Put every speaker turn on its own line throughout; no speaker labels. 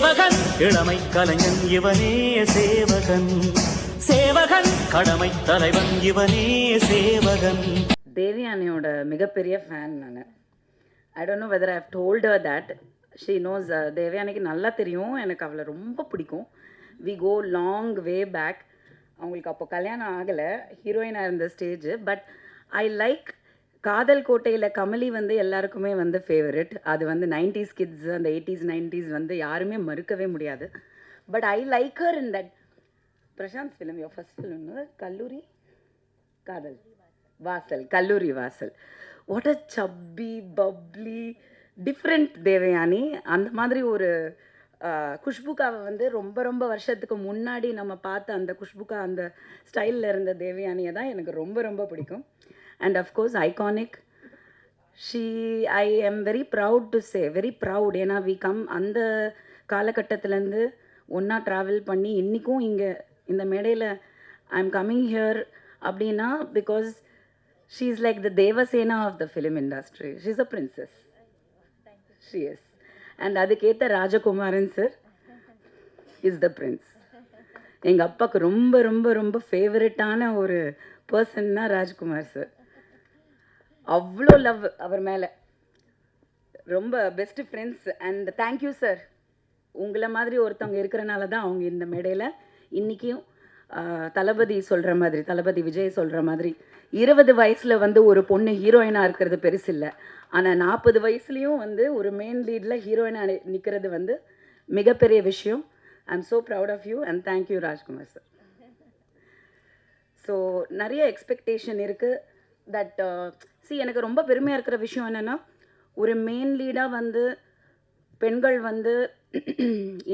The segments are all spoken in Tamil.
சேவகன் இளமை கலைஞன் இவனே சேவகன், சேவகன் கடமை தலைவன் இவனே சேவகன்.
தேவயானியோட மிகப்பெரிய ஃபேன் நான். I don't know whether I have told her that. She knows. தேவயானிக்கு நல்லா தெரியும் எனக்கு அவளை ரொம்ப பிடிக்கும். We go long way back. அவங்களுக்கு அப்போ கல்யாணம் ஆகலை, ஹீரோயினாக இருந்த ஸ்டேஜ். பட் ஐ லைக் காதல் கோட்டையில் கமலி வந்து எல்லாருக்குமே வந்து ஃபேவரட். அது வந்து 90s கிட்ஸ், அந்த 80s 90s வந்து யாருமே மறுக்கவே முடியாது. But I like her in that Prashanth film, your first film Kalloori Kadhal வாசல், கல்லூரி வாசல். வாட் அ சப்பி பப்ளி டிஃப்ரெண்ட் தேவயானி. அந்த மாதிரி ஒரு குஷ்புக்காவை வந்து ரொம்ப ரொம்ப வருஷத்துக்கு முன்னாடி நம்ம பார்த்த அந்த குஷ்புக்கா அந்த ஸ்டைலில் இருந்த தேவயானியை தான் எனக்கு ரொம்ப ரொம்ப பிடிக்கும். And of course iconic. I am very proud to say, very proud. ஏன்னா வி கம் அந்த காலகட்டத்திலேருந்து ஒன்றா ட்ராவல் பண்ணி இன்றைக்கும் இங்கே இந்த மேடையில் ஐ எம் கம்மிங் ஹியர் அப்படின்னா because she is like the Devasena of the film industry. She is a princess. She is. And அதுக்கேற்ற ராஜகுமாரன் சார் இஸ் த பிரின்ஸ். எங்கள் அப்பாவுக்கு ரொம்ப ரொம்ப ரொம்ப ஃபேவரட்டான ஒரு பர்சன்னா ராஜ்குமார் சார். அவ்வளோ லவ் அவர் மேலே. ரொம்ப best friends. And thank you sir. உங்களை மாதிரி ஒருத்தவங்க இருக்கிறனால தான் அவங்க இந்த மேடையில் இன்றைக்கும் தளபதி சொல்கிற மாதிரி, தளபதி விஜய் சொல்கிற மாதிரி 20 வயசில் வந்து ஒரு பொண்ணு ஹீரோயினாக இருக்கிறது பெருசு இல்லை. ஆனால் 40 வயசுலேயும் வந்து ஒரு மெயின் லீடில் ஹீரோயினாக நிற்கிறது வந்து மிகப்பெரிய விஷயம். I am so proud of you and thank you Rajkumar sir. So நிறைய எக்ஸ்பெக்டேஷன் இருக்குது. தட் எனக்கு ரொம்ப பெருமையாக இருக்கிற விஷயம் என்னென்னா, ஒரு மெயின் லீடாக வந்து பெண்கள் வந்து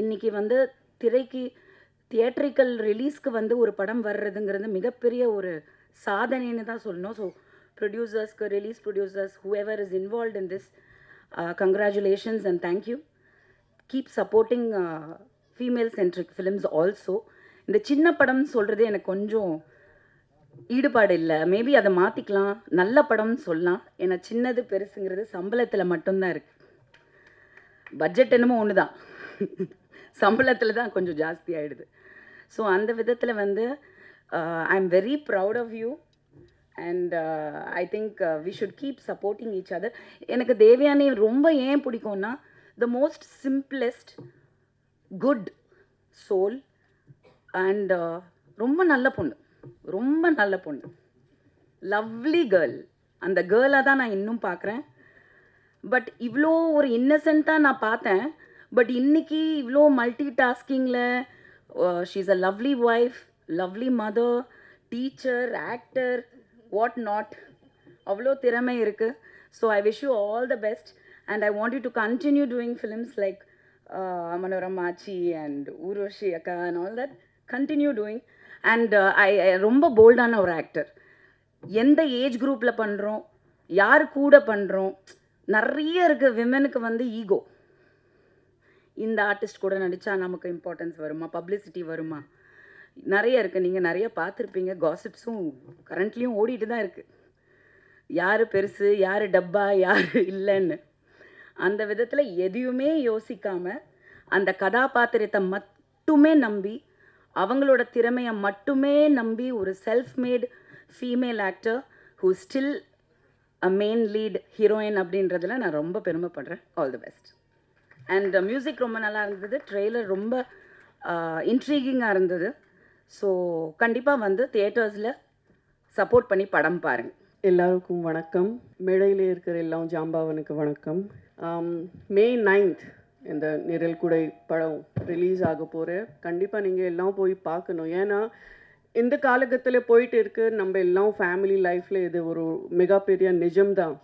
இன்றைக்கி வந்து திரைக்கு தியேட்ரிக்கல் ரிலீஸ்க்கு வந்து ஒரு படம் வர்றதுங்கிறது மிகப்பெரிய ஒரு சாதனைன்னு தான் சொல்லணும். ஸோ ப்ரொடியூசர்ஸ்க்கு, release producers, whoever is involved in this, congratulations and thank you. Keep supporting female centric films also. இந்த சின்ன படம்னு சொல்கிறது எனக்கு கொஞ்சம் ஈடுபாடு இல்லை. மேபி அதை மாற்றிக்கலாம், நல்ல படம்னு சொல்லலாம். ஏன்னா சின்னது பெருசுங்கிறது சம்பளத்தில் மட்டும்தான் இருக்குது. பட்ஜெட் என்னமோ ஒன்று தான், சம்பளத்தில் தான் கொஞ்சம் ஜாஸ்தி ஆகிடுது. ஸோ அந்த விதத்தில் வந்து I am very proud of you and I think we should keep supporting each other. எனக்கு தேவயானி ரொம்ப ஏன் பிடிக்கும்னா, the most simplest good soul and ரொம்ப நல்ல பொண்ணு, ரொம்ப நல்ல பொண்ணு, லவ்லி கேர்ள். அந்த கேர்ளாக தான் நான் இன்னும் பார்க்குறேன். பட் இவ்வளோ ஒரு இன்னசென்ட்டாக நான் பார்த்தேன். பட் இன்றைக்கி இவ்வளோ மல்டி டாஸ்கிங்கில் she is a lovely wife, lovely mother, teacher, actor, what not. அவ்வளோ திறமை இருக்குது. So I wish you all the best and I want you to continue doing films like மனோரமாச்சி அண்ட் ஊர்வஷி அக்கா and all that. Continue doing. And ரொம்ப போல்டான ஒரு ஆக்டர். எந்த ஏஜ் குரூப்பில் பண்ணுறோம், யார் கூட பண்ணுறோம், நிறைய இருக்குது. விமனுக்கு வந்து ஈகோ. இந்த ஆர்டிஸ்ட் கூட நடித்தா நமக்கு இம்பார்ட்டன்ஸ் வருமா, பப்ளிசிட்டி வருமா, நிறைய இருக்குது. நீங்கள் நிறைய பார்த்துருப்பீங்க. காசிப்ஸும் கரண்ட்லேயும் ஓடிட்டு தான் இருக்குது. யார் பெருசு, யார் டப்பா, யார் இல்லைன்னு. அந்த விதத்தில் எதையுமே யோசிக்காமல் அந்த கதாபாத்திரத்தை மட்டுமே நம்பி, அவங்களோட திறமையை மட்டுமே நம்பி ஒரு self made female actor who still a main lead heroine அப்படின்றதுல நான் ரொம்ப பெருமைப்படுறேன். All the best. And music ரொம்ப நல்லா இருந்தது. ட்ரெய்லர் ரொம்ப இன்ட்ரீகிங்காக இருந்தது. ஸோ கண்டிப்பாக வந்து தியேட்டர்ஸில் சப்போர்ட் பண்ணி படம் பாருங்கள்.
எல்லாருக்கும் வணக்கம். மேடையில் இருக்கிற எல்லாம் ஜாம்பாவனுக்கு வணக்கம். May 9th இந்த நிழல் குடை படம் ரிலீஸ் ஆக போகிறேன். கண்டிப்பாக நீங்கள் எல்லாம் போய் பார்க்கணும். ஏன்னா இந்த காலகட்டத்தில் போயிட்டு இருக்கு நம்ம எல்லாம் ஃபேமிலி லைஃப்பில் இது ஒரு மிகப்பெரிய நிஜம்தான்.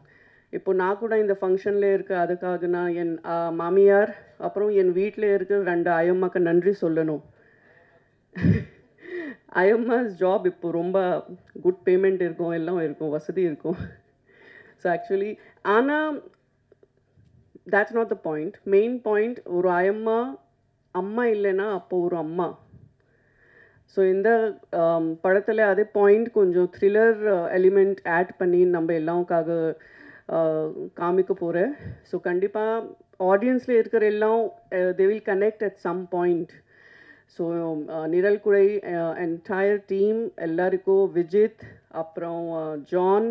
இப்போ நான் கூட இந்த ஃபங்க்ஷனில் இருக்க, அதுக்காக நான் என் மாமியார் அப்புறம் என் வீட்டில் இருக்கிற 2 ஐயம்மாக்கு நன்றி சொல்லணும். ஐயம்மாஸ் ஜாப் இப்போ ரொம்ப குட் பேமெண்ட் இருக்கும், எல்லாம் இருக்கும், வசதி இருக்கும். ஸோ ஆக்சுவலி ஆனால் that's not the point. Main point, ஒரு அம்மா இல்லைன்னா அப்போ ஒரு அம்மா. ஸோ இந்த படத்தில் அதே பாயிண்ட் கொஞ்சம் த்ரில்லர் எலிமெண்ட் ஆட் பண்ணி நம்ம எல்லாருக்காக காமிக்க போகிறேன். ஸோ கண்டிப்பாக ஆடியன்ஸில் இருக்கிற எல்லாம் they will connect at some point. So Nizhal Kudai entire team எல்லாருக்கும், விஜித், அப்புறம் ஜான்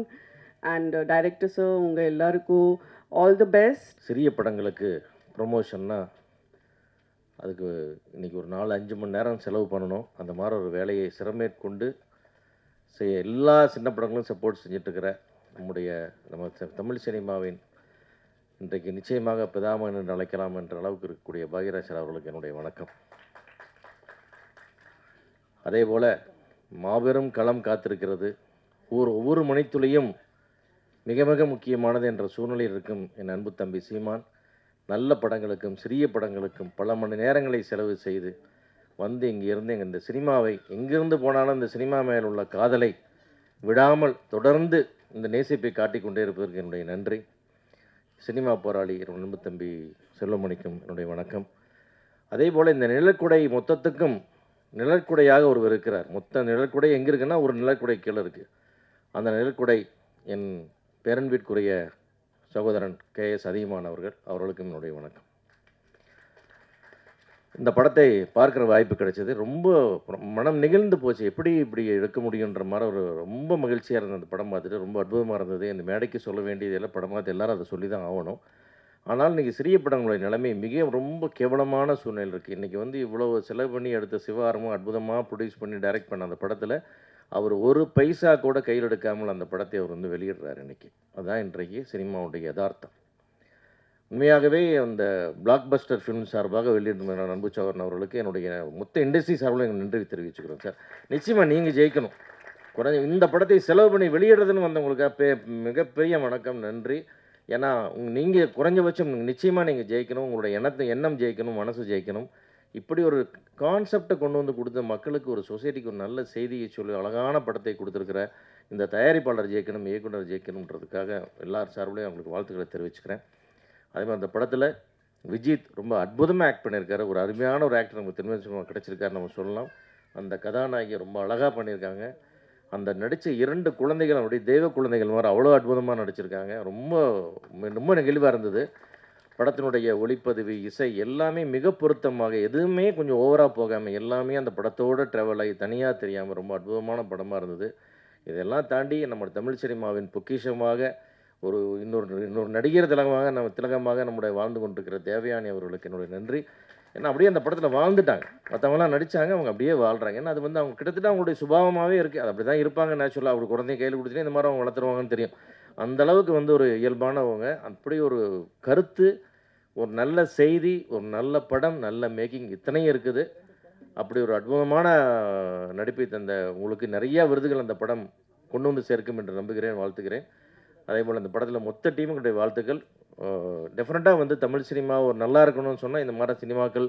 அண்ட் டைரக்டர் சார், உங்கள் எல்லாருக்கும் ஆல் தி பெஸ்ட்.
சிறிய படங்களுக்கு ப்ரொமோஷன்னா அதுக்கு இன்றைக்கி ஒரு 4-5 மணி நேரம் செலவு பண்ணணும். அந்த மாதிரி ஒரு வேலையை சிரமேற்கொண்டு எல்லா சின்ன படங்களும் சப்போர்ட் செஞ்சிட்ருக்கிற நம்ம தமிழ் சினிமாவின் இன்றைக்கு நிச்சயமாக பிதாமகன் என்று அழைக்கலாம் என்ற அளவுக்கு இருக்கக்கூடிய பாக்யராஜ் சார் அவர்களுக்கு என்னுடைய வணக்கம். அதே போல் மாபெரும் களம் காத்திருக்கிறது. ஒவ்வொரு மணித்துளியும் மிக மிக முக்கியமானது என்ற சூழ்நிலையில் இருக்கும் என் அன்பு தம்பி சீமான் நல்ல படங்களுக்கும் சிறிய படங்களுக்கும் பல மணி நேரங்களை செலவு செய்து வந்து இங்கிருந்து இந்த சினிமாவை எங்கிருந்து போனாலும் இந்த சினிமா மேல் உள்ள காதலை விடாமல் தொடர்ந்து இந்த நேசிப்பை காட்டிக் கொண்டே இருப்பதற்கு என்னுடைய நன்றி. சினிமா போராளி என்னுடைய அன்பு தம்பி செல்வமணிக்கும் என்னுடைய வணக்கம். அதே போல் இந்த நிழற்குடை மொத்தத்துக்கும் நிழற்குடையாக ஒருவர் இருக்கிறார். மொத்த நிழற்குடை எங்கே இருக்குன்னா ஒரு நிழற்குடை கீழே இருக்குது. அந்த நிழற்குடை என் பேரன்பிற்குரிய சகோதரன் KS அதிகமான் அவர்களுக்கும் என்னுடைய வணக்கம். இந்த படத்தை பார்க்குற வாய்ப்பு கிடைச்சது. ரொம்ப மனம் நெகிழ்ந்து போச்சு. எப்படி இப்படி எடுக்க முடியுன்ற மாதிரி ரொம்ப மகிழ்ச்சியாக இருந்தது. அந்த படம் பார்த்துட்டு ரொம்ப அற்புதமாக இருந்தது. இந்த மேடைக்கு சொல்ல வேண்டியதெல்லாம் படம் பார்த்து எல்லோரும் அதை சொல்லி தான் ஆகணும். ஆனால் இன்றைக்கி சிறிய படங்களுடைய நிலைமை ரொம்ப கேவலமான சூழ்நிலை இருக்குது. இன்றைக்கி இவ்வளோ செலவு பண்ணி எடுத்த சிவாரமும் அற்புதமாக ப்ரொடியூஸ் பண்ணி டைரக்ட் பண்ண அந்த படத்தில் அவர் ஒரு பைசா கூட கையில் எடுக்காமல் அந்த படத்தை அவர் வெளியிடுறார் இன்றைக்கி. அதுதான் இன்றைக்கு சினிமாவுடைய யதார்த்தம். உண்மையாகவே அந்த பிளாக் பஸ்டர் ஃபிலிம் சார்பாக வெளியிட்ட அன்பு சகோதரன் அவர்களுக்கு என்னுடைய மொத்த இண்டஸ்ட்ரி சார்பில் எங்கள் நன்றி தெரிவிச்சுக்கிறோம் சார். நிச்சயமாக நீங்கள் ஜெயிக்கணும். இந்த படத்தை செலவு பண்ணி வெளியிடுறதுன்னு வந்தவங்களுக்கு மிகப்பெரிய வணக்கம், நன்றி. ஏன்னா நீங்கள் குறைஞ்சபட்சம் நிச்சயமாக நீங்கள் ஜெயிக்கணும். உங்களுடைய எண்ணம் ஜெயிக்கணும், மனசு ஜெயிக்கணும். இப்படி ஒரு கான்செப்டை கொண்டு வந்து கொடுத்த மக்களுக்கு, ஒரு சொசைட்டிக்கு ஒரு நல்ல செய்தியை சொல்லி அழகான படத்தை கொடுத்துருக்கிற இந்த தயாரிப்பாளர் ஜெயிக்கணும், இயக்குனர் ஜெயிக்கணுன்றதுக்காக எல்லார் சார்பிலையும் அவங்களுக்கு வாழ்த்துக்களை தெரிவிச்சுக்கிறேன். அதே மாதிரி அந்த படத்தில் விஜித் ரொம்ப அற்புதமாக ஆக்ட் பண்ணியிருக்காரு. ஒரு அருமையான ஒரு ஆக்டர் நமக்கு திரும்ப கிடச்சிருக்காரு நம்ம சொல்லலாம். அந்த கதாநாயகி ரொம்ப அழகாக பண்ணியிருக்காங்க. அந்த நடித்த 2 குழந்தைகள் அவருடைய தெய்வ குழந்தைகள் மாதிரி அவ்வளோ அற்புதமாக நடிச்சிருக்காங்க. ரொம்ப ரொம்ப நெகிழ்வாக இருந்தது. படத்தினுடைய ஒளிப்பதிவு, இசை எல்லாமே மிக பொருத்தமாக, எதுவுமே கொஞ்சம் ஓவராக போகாமல் எல்லாமே அந்த படத்தோடு ட்ராவல் ஆகி தனியாக தெரியாமல் ரொம்ப அற்புதமான படமாக இருந்தது. இதெல்லாம் தாண்டி நம்ம தமிழ் சினிமாவின் பொக்கிஷமாக இன்னொரு நடிகர் திலகமாக நம்முடைய வாழ்ந்து கொண்டிருக்கிற தேவயானி அவர்களுக்கு என்னுடைய நன்றி. ஏன்னா அப்படியே அந்த படத்தில் வாழ்ந்துட்டாங்க. மற்றவங்களாம் நடித்தாங்க, அவங்க அப்படியே வாழ்கிறாங்க. ஏன்னா அது அவங்க கிட்டத்தட்ட அவங்களுடைய சுபாவமாகவே இருக்குது. அது அப்படி தான் இருப்பாங்க நேச்சுரலாக. அவர் குழந்தைய கையில் கொடுத்துட்டு இந்த மாதிரி அவங்க வளர்த்துருவாங்கன்னு தெரியும். அந்தளவுக்கு ஒரு இயல்பானவங்க. அப்படி ஒரு கருத்து, ஒரு நல்ல செய்தி, ஒரு நல்ல படம், நல்ல மேக்கிங் இத்தனையும் இருக்குது. அப்படி ஒரு அற்புதமான நடிப்பை தந்த உங்களுக்கு நிறையா விருதுகள் அந்த படம் கொண்டு வந்து சேர்க்கும் என்று நம்புகிறேன், வாழ்த்துக்கிறேன். அதே போல் இந்த படத்தில் மொத்த டீமுடைய வாழ்த்துக்கள். டெஃபினட்டாக தமிழ் சினிமா ஒரு நல்லா இருக்கணும்னு சொன்னால் இந்த மாதிரி சினிமாக்கள்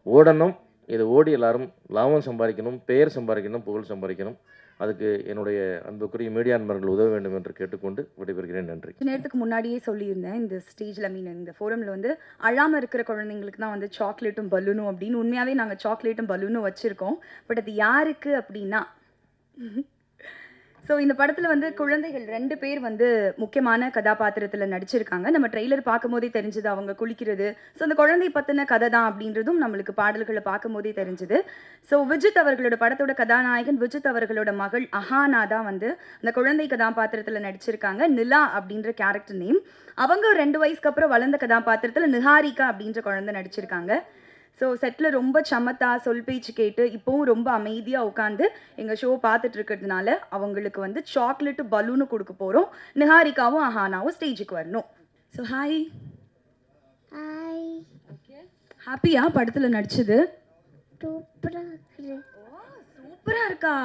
ஓடணும். இது ஓடி எல்லாரும் லாபம் சம்பாதிக்கணும், பெயர் சம்பாதிக்கணும், புகழ் சம்பாதிக்கணும். அதுக்கு என்னுடைய அன்புக்குரிய மீடியா நண்பர்கள் உதவ வேண்டும் என்று கேட்டுக்கொண்டு விடைபெறுகிறேன். நன்றி.
நேரத்துக்கு முன்னாடியே சொல்லியிருந்தேன், இந்த ஸ்டேஜில் இந்த ஃபோரமில் அழாமல் இருக்கிற குழந்தைங்களுக்கு தான் சாக்லேட்டும் பலூனும் அப்படின்னு. உண்மையாகவே நாங்கள் சாக்லேட்டும் பலூனும் வச்சுருக்கோம். பட் அது யாருக்கு அப்படின்னா, ஸோ இந்த படத்தில் குழந்தைகள் 2 பேர் முக்கியமான கதாபாத்திரத்தில் நடிச்சிருக்காங்க. நம்ம ட்ரெய்லர் பார்க்கும் போதே தெரிஞ்சது அவங்க குளிக்கிறது. ஸோ அந்த குழந்தை பற்றின கதை தான் அப்படின்றதும் நம்மளுக்கு பாடல்களை பார்க்கும் போதே தெரிஞ்சுது. ஸோ விஜித் அவர்களோட படத்தோட கதாநாயகன் விஜித் அவர்களோட மகள் அஹானா தான் அந்த குழந்தை கதாபாத்திரத்தில் நடிச்சிருக்காங்க. நிலா அப்படின்ற கேரக்டர் நேம். அவங்க 2 வயசுக்கு அப்புறம் வளர்ந்த கதாபாத்திரத்தில் நிஹாரிகா அப்படின்ற குழந்தை நடிச்சிருக்காங்க. ஸோ செட்டில் ரொம்ப சமத்தா, சொல் பேச்சு கேட்டு இப்போவும் ரொம்ப அமைதியாக உட்காந்து எங்கள் ஷோ பார்த்துட்டு இருக்கிறதுனால அவங்களுக்கு சாக்லேட்டு பலூனு கொடுக்க போகிறோம். நிஹாரிகாவும் அஹானாவும் ஸ்டேஜுக்கு வரணும். So hi.
ஹாய்.
ஹாப்பியா படத்தில் நடிச்சது?
சூப்பராக
இருக்கா?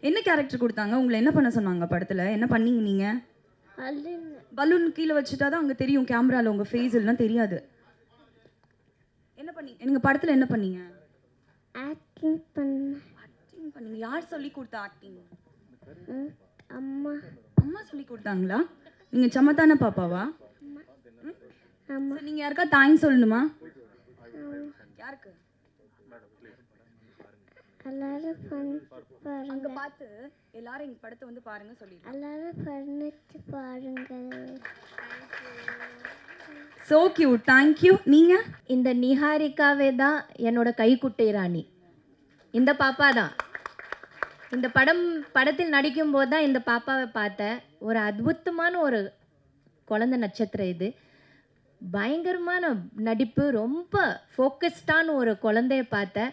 என்ன கேரக்டர் கொடுத்தாங்க? உங்களை என்ன பண்ண சொன்னாங்க படத்தில்? என்ன பண்ணீங்க நீங்கள்? பலூன் கீழே வச்சுட்டா தான் அங்கே தெரியும், கேமராவில் உங்கள் ஃபேஸ் எல்லாம் தெரியாது. என்ன பண்ணீங்க நீங்கள் படத்தில்? என்ன பண்ணீங்க?
ஆக்டிங்
பண்ணீங்க. யார் சொல்லி கொடுத்தா ஆக்டிங்?
அம்மா.
அம்மா சொல்லி கொடுத்தாங்களா? நீங்கள் சமத்தான பாப்பாவா?
ஆமாம்.
நீங்கள் யாருக்கா தேங்க்ஸ் சொல்லணுமா? யாருக்கு?
எல்லாரும் பாருங்க.
அங்கே பார்த்து எல்லாரும் எங்கள் படத்தை பாருங்க சொல்லி
எல்லாரும் பண்ணிட்டு பாருங்க.
So cute. தேங்க்யூ. நீங்கள்?
இந்த நிஹாரிகாவே தான் என்னோட கைக்குட்டை ராணி. இந்த பாப்பா தான். இந்த படத்தில் நடிக்கும்போது தான் இந்த பாப்பாவை பார்த்தேன். ஒரு அற்புதமான ஒரு குழந்தை நட்சத்திரம் இது. பயங்கரமான நடிப்பு, ரொம்ப ஃபோக்கஸ்டான ஒரு குழந்தைய பார்த்தேன்.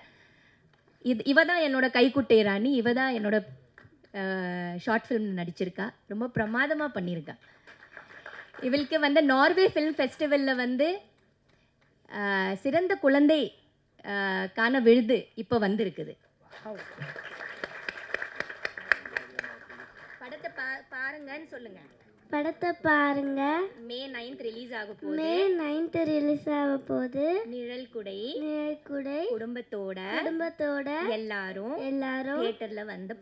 இவ தான் என்னோட கைக்குட்டை ராணி. இவ தான் என்னோட ஷார்ட் ஃபிலிம் நடிச்சிருக்கா. ரொம்ப பிரமாதமாக பண்ணியிருக்கா. இவளுக்கு வந்து நார்வே ஃபிலிம் ஃபெஸ்டிவலில் வந்து சிறந்த குழந்தை கான விருது இப்போ வந்திருக்குது. படத்தை பாருங்கன்னு சொல்லுங்க.
படத்தை பாருங்க.
மே 9th ரிலீஸ் ஆக போகுது.
மே 9th ரிலீஸ் ஆக போகுது.
நிழல் குடை
குடும்பத்தோட
எல்லாரும் தியேட்டர்ல வந்து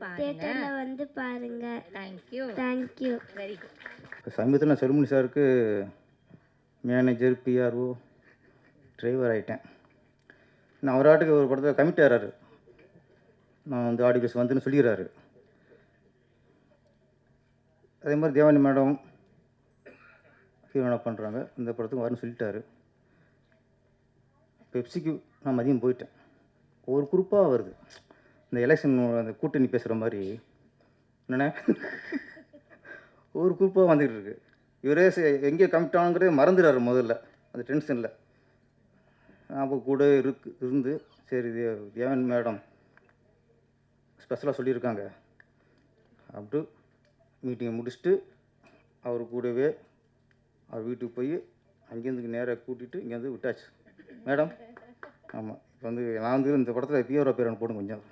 பாருங்க.
தேங்க்யூ.
Very good.
சமீபத்தில் நான் செல்மணி சாருக்கு மேனேஜர், பிஆர்ஓ, டிரைவர் ஆகிட்டேன். நான் அவராட்டுக்கு ஒரு படத்தில் கமிட் ஆகிறாரு. நான் வந்து ஆடியோஸ் வந்துன்னு சொல்லிடுறாரு. அதே மாதிரி தேவானி மேடம் ஹீரோனா பண்ணுறாங்க. இந்த படத்துக்கு வரணும்னு சொல்லிட்டாரு. பெப்சிக்கு நான் மதியம் போயிட்டேன். ஒரு குரூப்பாக வருது. இந்த எலெக்ஷன் அந்த கூட்டணி பேசுகிற மாதிரி என்னென்ன ஒரு குரூப்பாக வந்துக்கிட்டு இருக்கு. இவரே எங்கே கமிட் ஆனுங்கிறதே மறந்துடுறாரு முதல்ல அந்த டென்ஷனில். அப்போ கூட இருந்து சரி தேவன் மேடம் ஸ்பெஷலாக சொல்லியிருக்காங்க அப்படி மீட்டிங்கை முடிச்சுட்டு அவர் கூடவே அவர் வீட்டுக்கு போய் அங்கேருந்து நேராக கூட்டிகிட்டு இங்கேருந்து விட்டாச்சு மேடம். ஆமாம், இப்போ வந்து நான் வந்து இந்த படத்தில் பிஆர்ஓ பேர் போடும் கொஞ்சம்.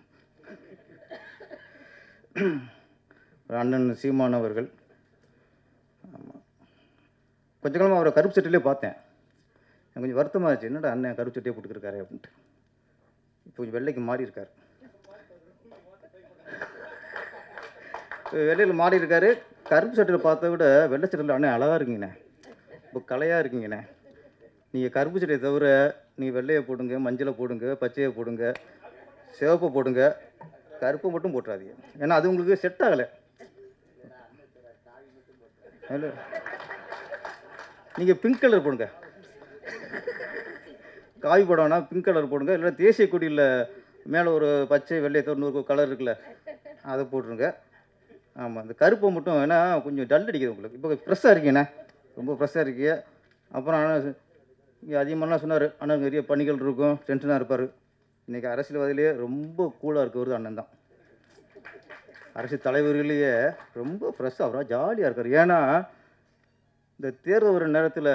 அண்ணன் சீமான் அவர்கள். ஆமாம், கொஞ்ச காலமாக அவரை கருப்பு சட்டையிலே பார்த்தேன். எனக்கு கொஞ்சம் வருத்தமாக இருந்துச்சு, என்னடா அண்ணன் கருப்பு சட்டையே போட்டுருக்காரு அப்படின்ட்டு. இப்போ கொஞ்சம் வெள்ளைக்கு மாறி இருக்கார். வெள்ளையில் மாறி இருக்காரு. கருப்பு சட்டையில் பார்த்த விட வெள்ளை சட்டையில் அண்ணன் அழகாக இருக்கீங்கண்ணே, இப்போ கலையாக இருக்கீங்கண்ணே. நீங்கள் கருப்பு சட்டையை தவிர நீங்கள் வெள்ளையை போடுங்க, மஞ்சளை போடுங்க, பச்சையை போடுங்க, சிவப்பை போடுங்க, கருப்பை மட்டும் போட்டுறாதீங்க. ஏன்னா அது உங்களுக்கு செட் ஆகலை. நீங்கள் பிங்க் கலர் போடுங்க, காவி போடணும்னா பிங்க் கலர் போடுங்க. இல்லை தேசிய கொடியில் மேலே ஒரு பச்சை வெள்ளையை தவிர ஒரு கலர் இருக்குல்ல, அதை போட்டுருங்க. ஆமாம், இந்த கருப்பை மட்டும் ஏன்னா கொஞ்சம் டல் அடிக்குது உங்களுக்கு. இப்போ ஃப்ரெஷ்ஷாக இருக்கீங்கண்ணே, ரொம்ப ஃப்ரெஷ்ஷாக இருக்கீங்க. அப்புறம் ஆனால் இங்கே அதிகமாகலாம் சொன்னார், அண்ணன் நிறைய பணிகள் இருக்கும், டென்ஷனாக இருப்பார். இன்றைக்கி அரசியல்வாதிலேயே ரொம்ப கூலாக இருக்கிறது அண்ணன் தான். அரசியல் தலைவர்களையே ரொம்ப ஃப்ரெஷ்ஷாக அவராக ஜாலியாக இருக்கார். ஏன்னா இந்த தேர்தல் வர நேரத்தில்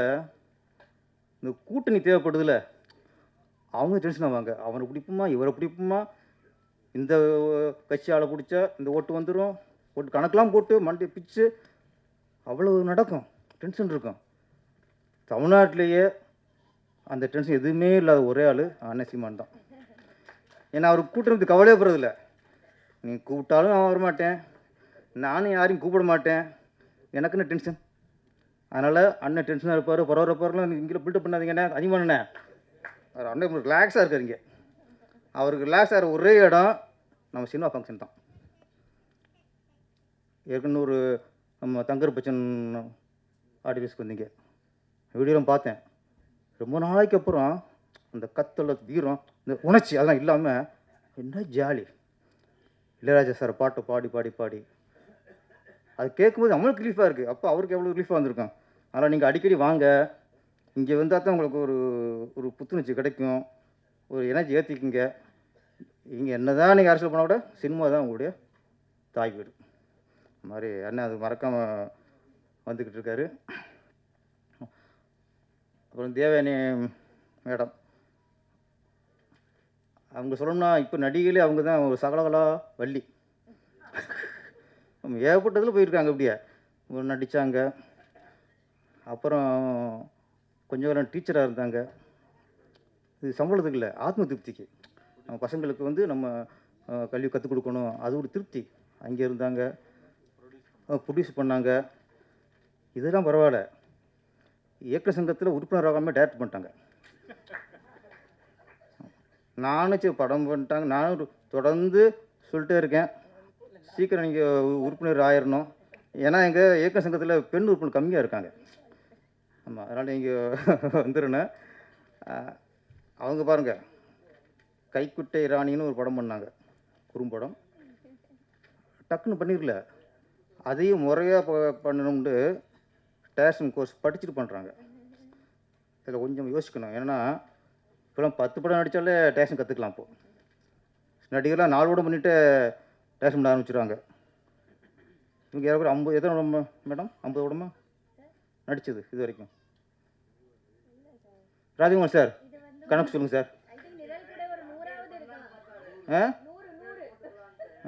இந்த கூட்டணி தேவைப்படுதில்ல, அவங்க டென்ஷன் ஆவாங்க. அவனை பிடிப்புமா, இவரை பிடிப்புமா, இந்த கட்சி ஆளை பிடிச்சா இந்த ஓட்டு வந்துடும், ஓட்டு கணக்கெலாம் போட்டு மண்டி பிச்சு அவ்வளோ நடக்கும், டென்ஷன் இருக்கும். தமிழ்நாட்டிலேயே அந்த டென்ஷன் எதுவுமே இல்லாத ஒரே ஆள் அண்ணன் சீமான் தான். ஏன்னா அவர் கூட்டுறது கவலையே போகிறதில்ல. நீ கூப்பிட்டாலும் நான் வரமாட்டேன், நானும் யாரையும் கூப்பிட மாட்டேன், எனக்குன்னு டென்ஷன். அதனால் அண்ணன் டென்ஷனாக இருப்பார். பரவாயில்லாம் இங்கே பில்டப் பண்ணாதீங்கண்ணே, அதிகமானண்ணே. அவர் அண்ணன் ரிலாக்ஸாக இருக்காருங்க. அவருக்கு ரிலாக்ஸ் ஆகிற ஒரே இடம் நம்ம சினிமா ஃபங்க்ஷன் தான். ஏற்கனவே ஒரு நம்ம தங்கர் பச்சன் ஆடியோஸ்க்கு வந்தீங்க, வீடியோலாம் பார்த்தேன். ரொம்ப நாளைக்கு அப்புறம் அந்த கத்தல வீரம், இந்த உணர்ச்சி அதெல்லாம் இல்லாமல் என்ன ஜாலி. இளையராஜா சார் பாட்டை பாடி பாடி பாடி அது கேட்கும்போது நம்மளுக்கு ரிலீஃபாக இருக்குது. அப்போ அவருக்கு எவ்வளோ ரிலீஃபாக வந்திருக்கும். அதனால் நீங்கள் அடிக்கடி வாங்க, இங்கே வந்தால் தான் உங்களுக்கு ஒரு புத்துணர்ச்சி கிடைக்கும், ஒரு எனர்ஜி ஏற்றிக்குங்க. இங்கே என்ன தான் நீங்கள் அரசியல் பண்ணால் கூட சினிமா தான் உங்களுடைய தாய் வீடு. அது மாதிரி அண்ணன் அது மறக்காமல் வந்துக்கிட்டு இருக்காரு. அப்புறம் தேவயானி மேடம், அவங்க சொல்லணும்னா இப்போ நடிகையிலே அவங்க தான் ஒரு சகலகலா வள்ளி. ஏகப்பட்டதில் போயிருக்காங்க. அப்படியே நடித்தாங்க. அப்புறம் கொஞ்சம் நேரம் டீச்சராக இருந்தாங்க. இது சம்பளத்துக்கு இல்லை, ஆத்ம திருப்திக்கு. நம்ம பசங்களுக்கு வந்து நம்ம கல்வி கற்றுக் கொடுக்கணும், அது ஒரு திருப்தி. அங்கே இருந்தாங்க, ப்ரொடியூஸ் பண்ணாங்க. இதெல்லாம் பரவாயில்ல. இயக்க சங்கத்தில் உறுப்பினர் ஆகாமல் டைரக்ட் பண்ணிட்டாங்க. நானும் சரி படம் பண்ணிட்டாங்க. நானும் தொடர்ந்து சொல்லிட்டே இருக்கேன், சீக்கிரம் நீங்கள் உறுப்பினர் ஆயிடணும். ஏன்னா எங்கள் இயக்க சங்கத்தில் பெண் உறுப்பினர் கம்மியாக இருக்காங்க. ஆமாம், அதனால் நீங்கள் வந்துருண்ணேன். அவங்க பாருங்கள், கைக்குட்டை ராணின்னு ஒரு படம் பண்ணாங்க, குறும்படம். டக்குன்னு பண்ணிடல, அதையும் முறையாக பண்ணணும்னு டேரக்ஷன் கோர்ஸ் படிச்சுட்டு பண்ணுறாங்க. இதில் கொஞ்சம் யோசிக்கணும். ஏன்னா இப்போலாம் 10 படம் நடித்தாலே டேரக்ஷன் கற்றுக்கலாம். இப்போது நடிகர்லாம் 4 படம் பண்ணிவிட்டு டேரக்ஷன் பண்ண ஆரம்பிச்சிடுவாங்க. இவங்க ஏதாவது 50 எத்தனை படம் மேடம்? 50 படமா நடித்தது இது வரைக்கும்? ராஜகுமார் சார் கணக்கு சொல்லுங்கள் சார். ஆ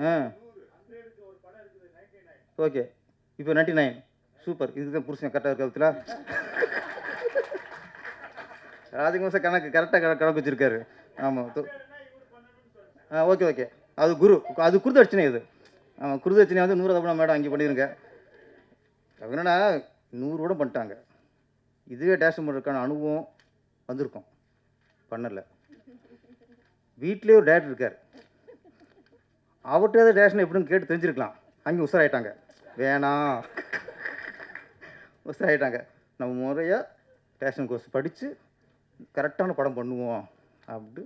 ஆ ஓகே, இப்போ 99. சூப்பர், இதுக்கு தான் புருஷன் கரெக்டாக இருக்கிறதுல. ராஜகுமார் சார் கணக்கு கரெக்டாக கணக்கு வச்சுருக்காரு. ஆமாம். ஓகே ஓகே, அது அது குருதட்சணை. இது ஆமாம், குருதட்சணை வந்து 100 படம் மேடம் அங்கே பண்ணிடுங்க. என்னன்னா 100 படம் பண்ணிட்டாங்க. இதுவே டேரக்ஷன் பண்ணுறதுக்கான அனுபவம் வந்திருக்கும், பண்ணலை. வீட்டிலே ஒரு டேரக்டர் இருக்கார், அவர்கிட்ட டேரக்ஷன் எப்படின்னு கேட்டு தெரிஞ்சிருக்கலாம். அங்கே உஷாராயிட்டாங்க, வேணாம் உஷாராயிட்டாங்க. நம்ம முறையாக டேரக்ஷன் கோர்ஸ் படித்து கரெக்டான படம் பண்ணுவோம் அப்படின்ட்டு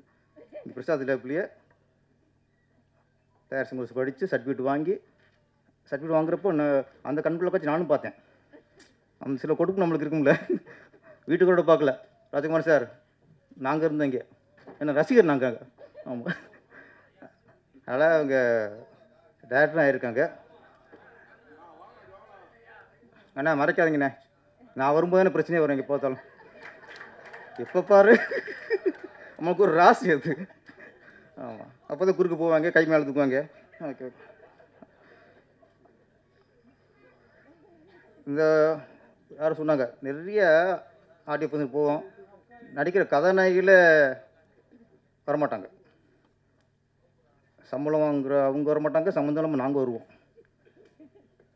இங்கே பிரசாத் லேப்லேயே டேரக்ஷன் கோர்ஸ் படித்து சர்டிஃபிகேட் வாங்குறப்போ அந்த கண்குள்ளே வச்சு நானும் பார்த்தேன். அந்த சில கொடுப்பு நம்மளுக்கு இருக்கும்ல, வீட்டுக்கூட பார்க்கல. ராஜகுமார் சார் நாங்கள் இருந்தோம் இங்கே, ஏன்னா ரசிகர் நாங்கள். ஆமாம், அதனால் அவங்க டேரக்டராக ஆகியிருக்காங்க. அண்ணா மறைக்காதீங்கண்ணே, நான் வரும்போது தானே பிரச்சனையே வரும். இங்கே பார்த்தாலும் எப்போ பாரு நம்மளுக்கு ஒரு ராசி அது. ஆமாம், அப்போ தான் குறுக்கு போவாங்க, கை மேலே தூக்குவாங்க. Okay okay. இந்த யாரும் சொன்னாங்க, நிறைய ஆடியோ பசங்க போவோம், நடிக்கிற கதாநாயகியில் வரமாட்டாங்க. சம்பளம் வாங்குகிற அவங்க வரமாட்டாங்க, சம்மந்தம் இல்லாமல் நாங்கள் வருவோம்.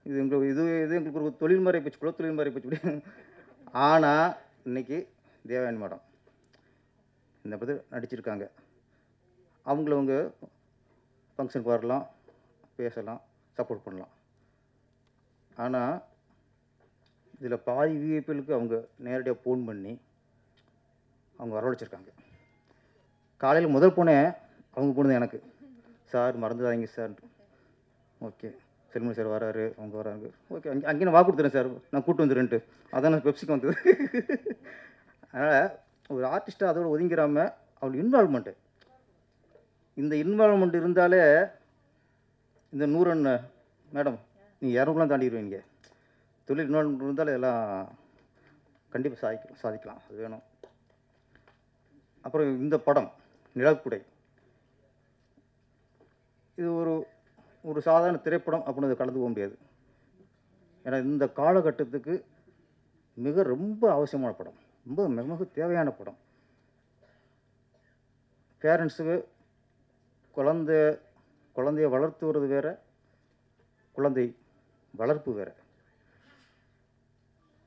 இது எங்களுக்கு ஒரு தொழில் மாதிரி போச்சு, குலத்தொழில் மாதிரி போச்சு. ஆனால் இன்றைக்கி தேவயானி மேடம் இந்த பற்றி நடிச்சிருக்காங்க. அவங்கள ஃபங்க்ஷனுக்கு வரலாம், பேசலாம், சப்போர்ட் பண்ணலாம். ஆனால் இதில் பாதி விஐபிகளுக்கு அவங்க நேரடியாக ஃபோன் பண்ணி அவங்க வரவழைச்சிருக்காங்க. காலையில் முதல் போனேன், அவங்க போனது எனக்கு, சார் மறந்துடாதீங்க சார். ஓகே, செல்மணி சார் வராரு, அவங்க வராங்க. ஓகே, அங்கே நான் வாக்கு கொடுத்துறேன் சார், நான் கூப்பிட்டு வந்துடுறேன்ட்டு. அதான் நான் பெப்சிக்கு வந்தது. அதனால் ஒரு ஆர்டிஸ்ட்டாக அதோடு ஒதுங்கிறாமல் அவள் இன்வால்வ்மெண்ட்டு, இந்த இன்வால்வ்மெண்ட் இருந்தாலே இந்த 100 மேடம் நீங்கள் 200 தாண்டிடுவீங்க. தொழில் இன்வால்வ்மெண்ட் இருந்தாலே எல்லாம் கண்டிப்பாக சாதிக்கலாம். அது வேணும். அப்புறம் இந்த படம் நிழற்குடை, இது ஒரு சாதாரண திரைப்படம் அப்படின்னு கலந்து போக முடியாது. ஏன்னா இந்த காலகட்டத்துக்கு ரொம்ப அவசியமான படம், மிக தேவையான படம். பேரண்ட்ஸுக்கு குழந்தைய வளர்த்துவது வேறு, குழந்தை வளர்ப்பு வேறு.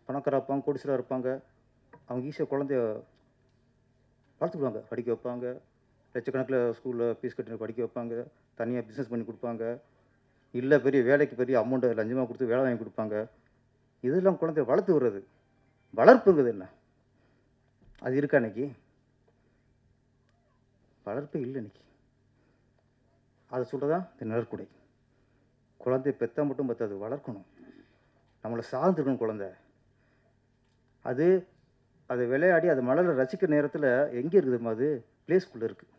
பணக்காரா இருப்பாங்க, கோடீஸ்வரா இருப்பாங்க, அவங்க ஈஸியாக குழந்தைய வளர்த்துக்குவாங்க, படிக்க வைப்பாங்க, லட்சக்கணக்கில் ஸ்கூலில் ஃபீஸ் கட்டி படிக்க வைப்பாங்க, தனியாக பிஸ்னஸ் பண்ணி கொடுப்பாங்க, இல்லை பெரிய வேலைக்கு பெரிய அமௌண்ட்டை லஞ்சமாக கொடுத்து வேலை வாங்கி கொடுப்பாங்க. இதெல்லாம் குழந்தைய வளர்த்து விடுறது. வளர்ப்புங்கிறது என்ன, அது இருக்கா இன்னைக்கு? வளர்ப்பே இல்லை இன்னைக்கு. அதை சொல்கிறதான் இந்த நிழற்குடை. குழந்தைய பெற்றா மட்டும் பத்தாது, வளர்க்கணும், நம்மளை சார்ந்துருக்கணும் குழந்தை. அதை விளையாடி அது மலரை ரசிக்கிற நேரத்தில் எங்கே இருக்குதுமா, அது ப்ளே ஸ்கூலில் இருக்குது.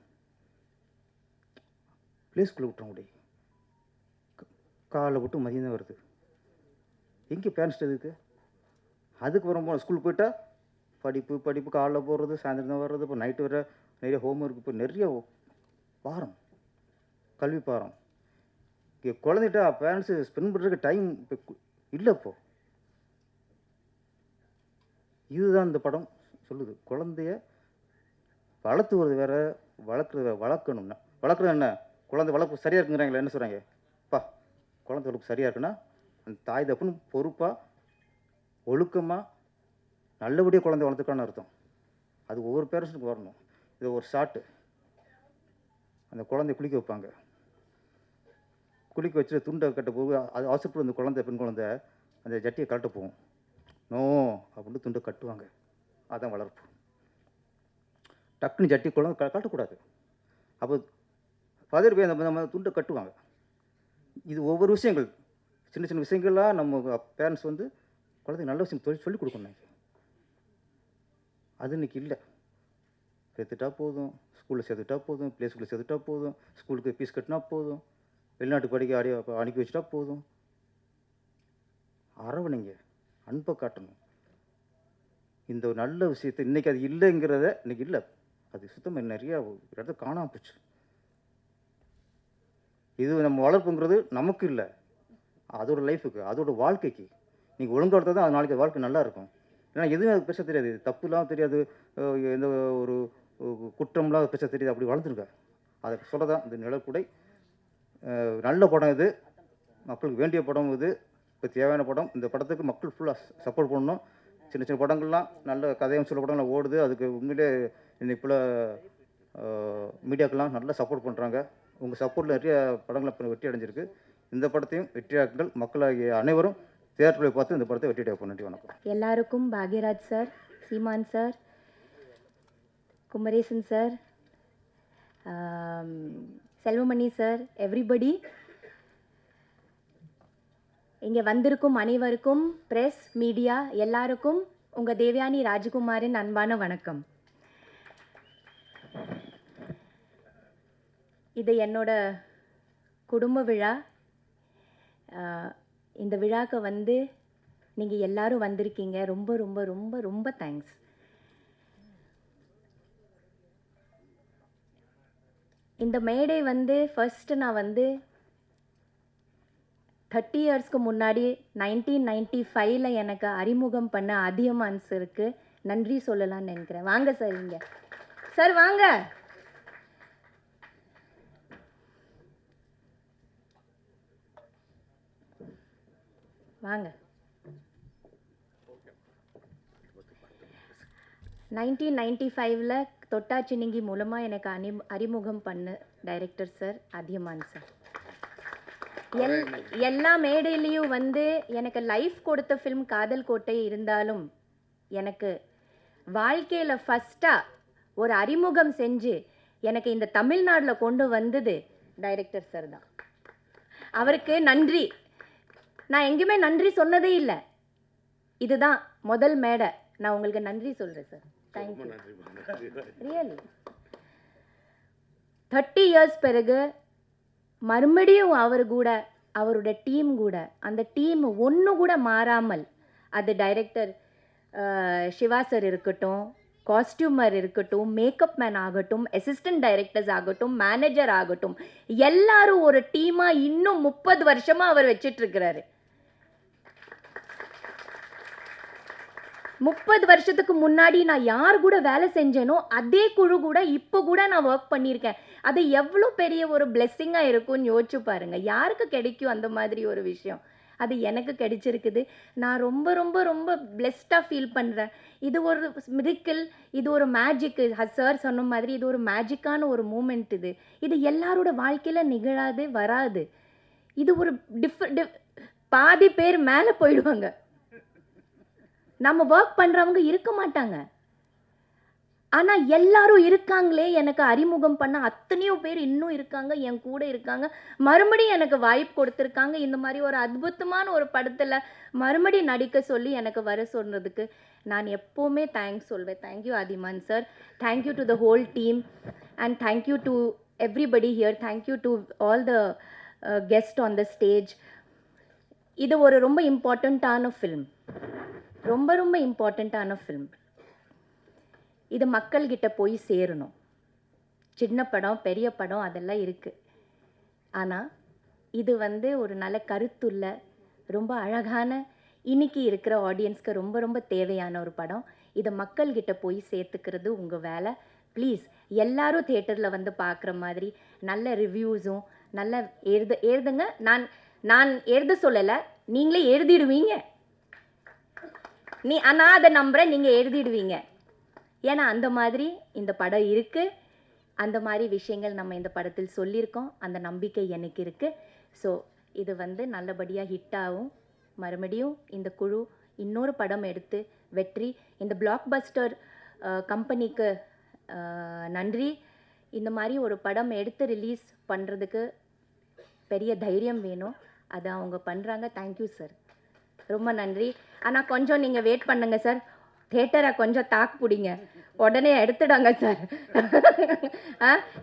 ப்ளே ஸ்கூலில் விட்டுற முடியும், காலை விட்டு மதியம் தான் வருது. எங்கே பேரண்ட்ஸ் இருக்குது? அதுக்கு வரும் ஸ்கூலுக்கு போயிட்டால் படிப்பு காலைல போகிறது, சாயந்தரம் தான் வர்றது. இப்போ நைட்டு வர நிறைய ஹோம்ஒர்க், இப்போ நிறைய பாரம், கல்வி பாரம். இங்கே குழந்தைகிட்ட பேரண்ட்ஸு ஸ்பெண்ட் பண்ணுறதுக்கு டைம் இப்போ இல்லை. இப்போது இதுதான் இந்த படம் சொல்லுது. குழந்தைய வளர்த்துவது வேறு, வளர்க்குறது வேறு. வளர்க்கணும்னா வளர்க்குறது என்ன, குழந்தை வளர்ப்பு சரியாக இருக்குங்கிறாங்களே, என்ன சொல்கிறாங்க, குழந்தை வளர்ப்பு சரியாக இருக்குன்னா அந்த தாய் தப்புன்னு பொறுப்பாக ஒழுக்கமாக நல்லபடியாக குழந்தை வளர்த்துக்கான்னு அர்த்தம். அது ஒவ்வொரு பேரண்ட்ஸுக்கு வரணும். இது ஒரு ஷாட்டு, அந்த குழந்தைய குளிக்க வைப்பாங்க, குளிக்க வச்சுட்டு துண்டை கட்ட போக அது அவசரப்பட்டு அந்த குழந்தை, பெண் குழந்தை அந்த ஜட்டியை கழட்ட போகும். நோ அப்படின்னு துண்டை கட்டுவாங்க. அதான் வளர்ப்பு. டக்குன்னு ஜட்டி குழந்தை கட்டக்கூடாது. அப்போ ஃபாதர் போய் நம்ம துண்டை கட்டுவாங்க. இது ஒவ்வொரு விஷயங்கள், சின்ன சின்ன விஷயங்கள்லாம் நம்ம பேரண்ட்ஸ் வந்து குழந்தைக்கு நல்ல விஷயம் சொல்லிக் கொடுக்கணும். அது இன்னைக்கு இல்லை. சேர்த்துட்டா போதும், ஸ்கூலில் சேர்த்துட்டா போதும், ப்ளே ஸ்கூலில் சேர்த்துட்டா போதும், ஸ்கூலுக்கு ஃபீஸ் கட்டினா போதும், வெளிநாட்டு படிக்க அனுப்பி வச்சுட்டா போதும். அரவணைங்க, அன்பை காட்டணும். இந்த ஒரு நல்ல விஷயத்தை இன்றைக்கி அது இல்லைங்கிறத இன்றைக்கி இல்லை, அது சுத்தமாக நிறையா இடத்த காணாமல் போச்சு. இது நம்ம வளர்ப்புங்கிறது நமக்கு இல்லை, அதோட லைஃபுக்கு, அதோட வாழ்க்கைக்கு. நீங்கள் ஒழுங்காக எடுத்தால் தான் அது நாளைக்கு வாழ்க்கை நல்லா இருக்கும். ஏன்னா எதுவும் அது பேச தெரியாது, தப்புலாம் தெரியாது, எந்த ஒரு குற்றம்லாம் பேச தெரியாது. அப்படி வளர்ந்துருங்க. அதை சொல்ல தான் இந்த நிழற்குடை நல்ல படம். இது மக்களுக்கு வேண்டிய படம். இது இப்போ தேவையான படம். இந்த படத்துக்கு மக்கள் ஃபுல்லாக சப்போர்ட் பண்ணணும். சின்ன சின்ன படங்கள்லாம் நல்ல கதையும் சில படங்கள்லாம் ஓடுது. அதுக்கு உண்மையிலே இன்னைக்கு போல் மீடியாக்கெல்லாம் நல்லா சப்போர்ட் பண்ணுறாங்க. உங்கள் சப்போர்ட்டில் நிறைய படங்கள் இப்போ வெற்றி அடைஞ்சிருக்கு. இந்த படத்தையும் வெற்றியாக்குங்கள். மக்களாகிய அனைவரும் தியேட்டரில் பார்த்து இந்த படத்தை வெற்றி அடைப்போம். நன்றி, வணக்கம்.
எல்லாருக்கும் Bhagyaraj sir, Seeman sir, Kumaresan sir, Selvamani sir, everybody, இங்கே வந்திருக்கும் அனைவருக்கும், ப்ரெஸ் மீடியா எல்லாருக்கும் உங்கள் தேவயானி ராஜகுமாரின் அன்பான வணக்கம். இது என்னோட குடும்ப விழா. இந்த விழாக்கு வந்து நீங்கள் எல்லாரும் வந்திருக்கீங்க. ரொம்ப ரொம்ப ரொம்ப ரொம்ப தேங்க்ஸ். இந்த மேடை வந்து ஃபர்ஸ்ட்டு நான் வந்து 30 இயர்ஸ்க்கு முன்னாடி 1995 எனக்கு அறிமுகம் பண்ண அதியமான் சாருக்கு நன்றி சொல்லலாம்னு நினைக்கிறேன். வாங்க சார், இங்கே சார் வாங்க. வாங்க. 1995 தொட்டாச்சினிங்கி மூலமாக எனக்கு அறிமுகம் பண்ண டைரக்டர் சார் அதியமான் சார். எல்லா மேடையிலையும் வந்து எனக்கு லைஃப் கொடுத்த ஃபிலிம் காதல் கோட்டை இருந்தாலும் எனக்கு வாழ்க்கையில் ஃபஸ்ட்டாக ஒரு அறிமுகம் செஞ்சு எனக்கு இந்த தமிழ்நாட்டில் கொண்டு வந்தது டைரக்டர் சார் தான். அவருக்கு நன்றி. நான் எங்கேயுமே நன்றி சொன்னதே இல்லை. இதுதான் முதல் மேடை. நான் உங்களுக்கு நன்றி சொல்கிறேன் சார். தேங்க்யூ. ரியலி 30 இயர்ஸ் பிறகு மறுபடியும் அவர் கூட, அவரோட டீம் கூட, அந்த டீம் ஒன்று கூட மாறாமல், அது டைரக்டர் சிவா சார் இருக்கட்டும், காஸ்டியூமர் இருக்கட்டும், மேக்கப் மேன் ஆகட்டும், அசிஸ்டன்ட் டைரக்டர்ஸ் ஆகட்டும், மேனேஜர் ஆகட்டும், எல்லாரும் ஒரு டீமாக இன்னும் 30 வருஷமாக அவர் வச்சிட்ருக்கிறாரு. 30 வருஷத்துக்கு முன்னாடி நான் யார் கூட வேலை செஞ்சேனோ அதே குழு கூட இப்போ கூட நான் ஒர்க் பண்ணியிருக்கேன். அது எவ்வளோ பெரிய ஒரு பிளெஸ்ஸிங்காக இருக்கும்னு யோசிச்சு பாருங்கள். யாருக்கு கிடைக்கும் அந்த மாதிரி ஒரு விஷயம்? அது எனக்கு கிடைச்சிருக்குது. நான் ரொம்ப ரொம்ப ரொம்ப பிளெஸ்டாக ஃபீல் பண்ணுறேன். இது ஒரு மிரிக்கிள், இது ஒரு மேஜிக்கு. சார் சொன்ன மாதிரி இது ஒரு மேஜிக்கான ஒரு மூமெண்ட். இது எல்லாரோட வாழ்க்கையில் நிகழாது, வராது. இது ஒரு பாதி பேர் மேலே போயிடுவாங்க. நம்ம ஒர்க் பண்ணுறவங்க இருக்க மாட்டாங்க. ஆனால் எல்லாரும் இருக்காங்களே, எனக்கு அறிமுகம் பண்ண அத்தனையோ பேர் இன்னும் இருக்காங்க, என் கூட இருக்காங்க, மறுபடியும் எனக்கு வாய்ப்பு கொடுத்துருக்காங்க. இந்த மாதிரி ஒரு அற்புதமான ஒரு படத்தில் மறுபடியும் நடிக்க சொல்லி எனக்கு வர சொன்னதுக்கு நான் எப்போவுமே தேங்க்ஸ் சொல்வேன். Thank you Athiman sir. Thank you to the whole team and thank you to everybody here. Thank you to all the guest on the stage. இது ஒரு ரொம்ப இம்பார்ட்டண்ட்டான ஃபில்ம், ரொம்ப ரொம்ப இம்பார்ட்டண்ட்டான ஃபில்ம். இது மக்கள்கிட்ட போய் சேரணும். சின்ன படம், பெரிய படம் அதெல்லாம் இருக்குது. ஆனால் இது வந்து ஒரு நல்ல கருத்துள்ள, ரொம்ப அழகான, இன்னைக்கு இருக்கிற ஆடியன்ஸ்க்கு ரொம்ப ரொம்ப தேவையான ஒரு படம். இதை மக்கள்கிட்ட போய் சேர்த்துக்கிறது உங்கள் வேலை. ப்ளீஸ் எல்லாரும் தியேட்டரில் வந்து பார்க்குற மாதிரி நல்ல ரிவ்யூஸும் நல்ல எழுதுங்க. நான் எழுத சொல்லலை, நீங்களே எழுதிடுவீங்க. நான் அதை நம்புகிறேன், நீங்கள் எழுதிடுவீங்க. ஏன்னா அந்த மாதிரி இந்த படம் இருக்குது. அந்த மாதிரி விஷயங்கள் நம்ம இந்த படத்தில் சொல்லியிருக்கோம். அந்த நம்பிக்கை எனக்கு இருக்குது. ஸோ இது வந்து நல்லபடியாக ஹிட் ஆகும். மறுபடியும் இந்த குழு இன்னொரு படம் எடுத்து வெற்றி. இந்த பிளாக் பஸ்டர் கம்பெனிக்கு நன்றி. இந்த மாதிரி ஒரு படம் எடுத்து ரிலீஸ் பண்ணுறதுக்கு பெரிய தைரியம் வேணும், அதை அவங்க பண்ணுறாங்க. தேங்க்யூ சார், ரொம்ப நன்றி. ஆனால் கொஞ்சம் நீங்கள் வெயிட் பண்ணுங்க சார், தேட்டரை கொஞ்சம் தாக்கு பிடிங்க, உடனே எடுத்துடாங்க சார்.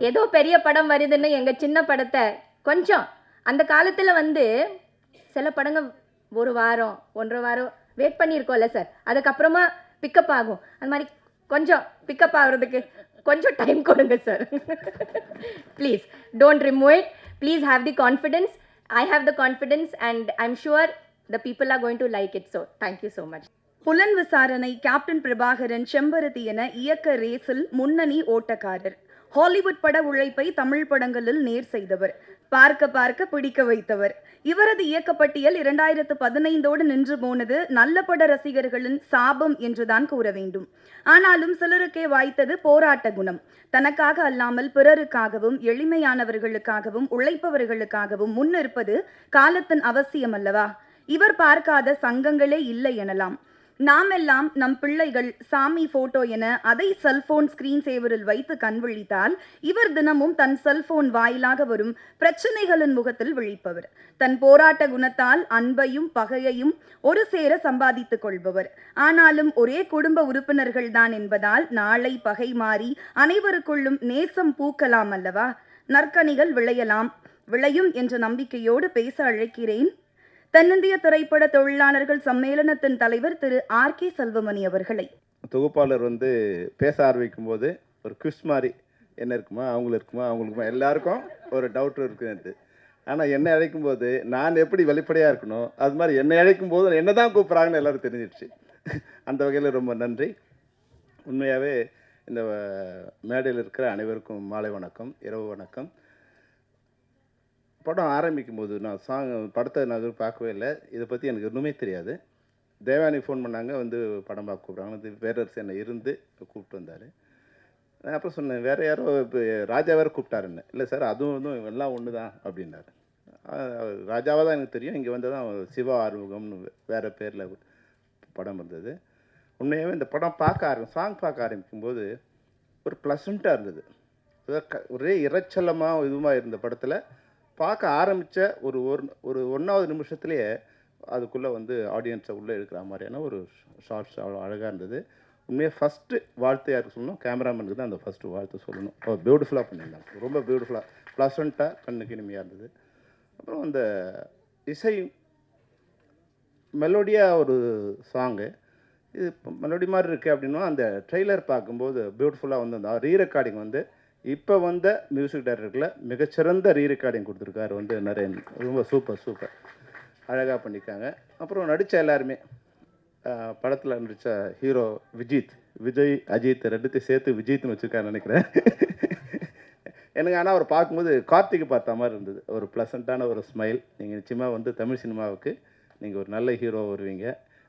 ஏதோ பெரிய படம் வருதுன்னு எங்கள் சின்ன படத்தை கொஞ்சம், அந்த காலத்தில் வந்து சில படங்கள் 1 வாரம் 1.5 வாரம் வெயிட் பண்ணியிருக்கோம்ல சார், அதுக்கப்புறமா பிக்கப் ஆகும். அந்த மாதிரி கொஞ்சம் பிக்கப் ஆகுறதுக்கு கொஞ்சம் டைம் கொடுங்க sir. Please don't remove it, please have the confidence. I have the confidence and I'm sure the people are going to like it. So thank you so much.
புலன் விசாரணை, கேப்டன் பிரபாகரன், செம்பருத்தி என இயக்க ரேஸில் முன்னணி ஓட்டக்காரர். ஹாலிவுட் பட உழைப்பை தமிழ் படங்களில் நேர் செய்தவர், பார்க்க பார்க்க பிடிக்க வைத்தவர். இவரது இயக்கப்பட்டியல் 2015ஓடு நின்று போனது நல்ல பட ரசிகர்களின் சாபம் என்றுதான் கூற வேண்டும். ஆனாலும் சிலருக்கே வாய்த்தது போராட்ட குணம். தனக்காக அல்லாமல் பிறருக்காகவும் எளிமையானவர்களுக்காகவும் உழைப்பவர்களுக்காகவும் முன்னிற்பது காலத்தின் அவசியம் அல்லவா? இவர் பார்க்காத சங்கங்களே இல்லை எனலாம். நாமெல்லாம் நம் பிள்ளைகள் சாமி போட்டோ என அதை செல்போன் ஸ்கிரீன் சேவரில் வைத்து கண்விழித்தால், இவர் தினமும் தன் செல்போன் வாயிலாக வரும் பிரச்சனைகளின் முகத்தில் விழிப்பவர். தன் போராட்ட குணத்தால் அன்பையும் பகையையும் ஒரு சேர சம்பாதித்துக் கொள்பவர். ஆனாலும் ஒரே குடும்ப உறுப்பினர்கள் தான் என்பதால் நாளை பகை மாறி அனைவருக்குள்ளும் நேசம் பூக்கலாம் அல்லவா? நற்கனிகள் விளையும் என்ற நம்பிக்கையோடு பேச அழைக்கிறேன் தென்னிந்திய திரைப்பட தொழிலாளர்கள் சம்மேளனத்தின் தலைவர் திரு R.K. செல்வமணி அவர்களை.
தொகுப்பாளர் வந்து பேச ஆரம்பிக்கும் போது ஒரு குவிஸ் மாதிரி, என்ன இருக்குமா அவங்களுக்குமா எல்லாருக்கும் ஒரு டவுட் இருக்குது. ஆனால் என்னை அழைக்கும் போது நான் எப்படி வெளிப்படையாக இருக்கணும், அது மாதிரி என்னை அழைக்கும் போது என்ன தான் கூப்பிட்றாங்கன்னு எல்லோரும் தெரிஞ்சிடுச்சு. அந்த வகையில் ரொம்ப நன்றி. உண்மையாகவே இந்த மேடையில் இருக்கிற அனைவருக்கும் மாலை வணக்கம், இரவு வணக்கம். படம் ஆரம்பிக்கும் போது நான் படத்தை நான் எதுவும் பார்க்கவே இல்லை, இதை பற்றி எனக்கு ஒன்றுமே தெரியாது. தேவானி ஃபோன் பண்ணாங்க, வந்து படம் பார்க்க கூப்பிட்றாங்க. பேரரசு என்னை இருந்து கூப்பிட்டு வந்தார். நான் அப்புறம் சொன்னேன், வேறு யாரோ இப்போ ராஜா வேறு கூப்பிட்டாருன்னு. இல்லை சார், அதுவும் எல்லாம் ஒன்று தான் அப்படின்னாரு. ராஜாவாக தான் எனக்கு தெரியும், இங்கே வந்து தான் சிவா ஆறுமுகம்னு வேறு பேரில் படம் இருந்தது. உண்மையாகவே இந்த படம் சாங் பார்க்க ஆரம்பிக்கும்போது ஒரு ப்ளசண்ட்டாக இருந்தது. ஒரே இறைச்சலமாக இதுவாக இருந்த படத்தில் பார்க்க ஆரம்பித்த ஒரு 1வது நிமிஷத்துலேயே அதுக்குள்ளே வந்து ஆடியன்ஸை உள்ளே எடுக்கிற மாதிரியான ஒரு ஷார்ட்ஸ் அவ்வளோ அழகாக இருந்தது. உண்மையாக ஃபஸ்ட்டு வாழ்த்து யாருக்கு சொல்லணும், கேமராமேனுக்கு தான் அந்த ஃபஸ்ட்டு வாழ்த்து சொல்லணும். அவர் பியூட்டிஃபுல்லாக பண்ணியிருந்தாங்க, ரொம்ப பியூட்டிஃபுல்லாக ப்ளசண்ட்டாக கண்ணுக்கு இனிமையாக இருந்தது. அப்புறம் அந்த இசை மெலோடியாக ஒரு சாங்கு, இது மெலோடி மாதிரி இருக்குது அப்படின்னா அந்த ட்ரெய்லர் பார்க்கும்போது பியூட்டிஃபுல்லாக வந்து அந்த ரீரெக்கார்டிங் வந்து இப்போ வந்த மியூசிக் டைரக்டரில் மிகச்சிறந்த ரீரெக்கார்டிங் கொடுத்துருக்காரு வந்து நரேன். ரொம்ப சூப்பர் அழகாக பண்ணியிருக்காங்க. அப்புறம் நடித்த எல்லாருமே, படத்தில் நடித்த ஹீரோ விஜய் அஜித் ரெண்டுத்தையும் சேர்த்து விஜய்த்துன்னு வச்சுருக்காருன்னு நினைக்கிறேன். எனக்கு ஆனால் அவர் பார்க்கும்போது கார்த்திகை பார்த்த மாதிரி இருந்தது. ஒரு ப்ளசண்ட்டான ஒரு ஸ்மைல். நீங்கள் நிச்சயமாக வந்து தமிழ் சினிமாவுக்கு நீங்கள் ஒரு நல்ல ஹீரோ வருவீங்க.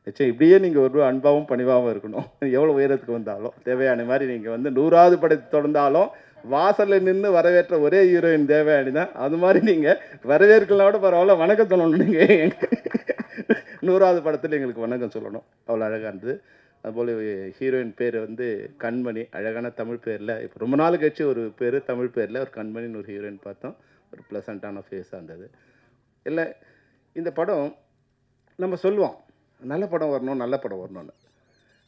நிச்சயம் இப்படியே நீங்கள் ஒரு அன்பாகவும் பணிவாகவும் இருக்கணும். எவ்வளோ உயரத்துக்கு வந்தாலும் தேவையான மாதிரி நீங்கள் வந்து 100வது படத்தை தொடர்ந்தாலும் வாசலில் நின்று வரவேற்ற ஒரே ஹீரோயின் தேவயானி தான். அது மாதிரி நீங்கள் வரவேற்கலாம் கூட பரவாயில்ல, வணக்கம் சொல்லணும். நீங்கள் 100வது படத்தில் எங்களுக்கு வணக்கம் சொல்லணும். அவ்வளோ அழகாக இருந்தது. அதுபோல் ஹீரோயின் பேர் வந்து கண்மணி, அழகான தமிழ் பேரில். இப்போ ரொம்ப நாள் கழிச்சு ஒரு பேர் தமிழ் பேரில் ஒரு கண்மணின்னு ஒரு ஹீரோயின் பார்த்தோம். ஒரு ப்ளசண்ட்டான ஃபேஸாக இருந்தது. இல்லை, இந்த படம் நம்ம சொல்லுவோம் நல்ல படம் வரணும்னு.